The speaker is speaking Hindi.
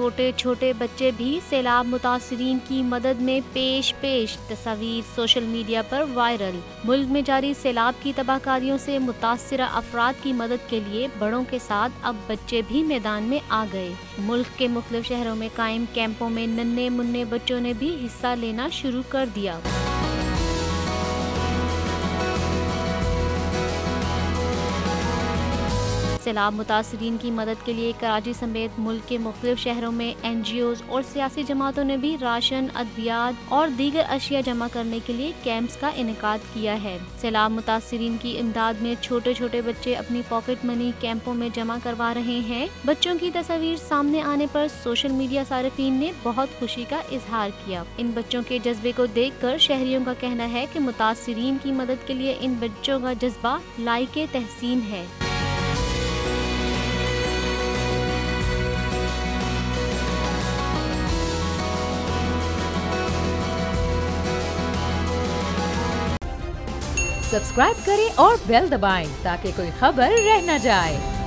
छोटे छोटे बच्चे भी सैलाब मुतासिरीन की मदद में पेश तस्वीर सोशल मीडिया पर वायरल। मुल्क में जारी सैलाब की तबाहकारियों से मुतासिरा अफराद की मदद के लिए बड़ों के साथ अब बच्चे भी मैदान में आ गए। मुल्क के मुख्तलिफ शहरों में कायम कैंपों में नन्हे मुन्ने बच्चों ने भी हिस्सा लेना शुरू कर दिया। सैलाब मुतासिरीन की मदद के लिए कराची समेत मुल्क के मुख्तलिफ शहरों में NGOs और सियासी जमातों ने भी राशन, अद्वियात और दीगर अशिया जमा करने के लिए कैंप्स का इनेकाद किया है। सैलाब मुतासिरीन की इमदाद में छोटे छोटे बच्चे अपनी पॉकेट मनी कैंपों में जमा करवा रहे हैं। बच्चों की तस्वीर सामने आने पर सोशल मीडिया सारिफीन ने बहुत खुशी का इजहार किया। इन बच्चों के जज्बे को देखकर शहरियों का कहना है कि मुतासिरीन की मदद के लिए इन बच्चों का जज्बा लायके तहसीन है। सब्सक्राइब करें और बेल दबाएं ताकि कोई खबर रह न जाए।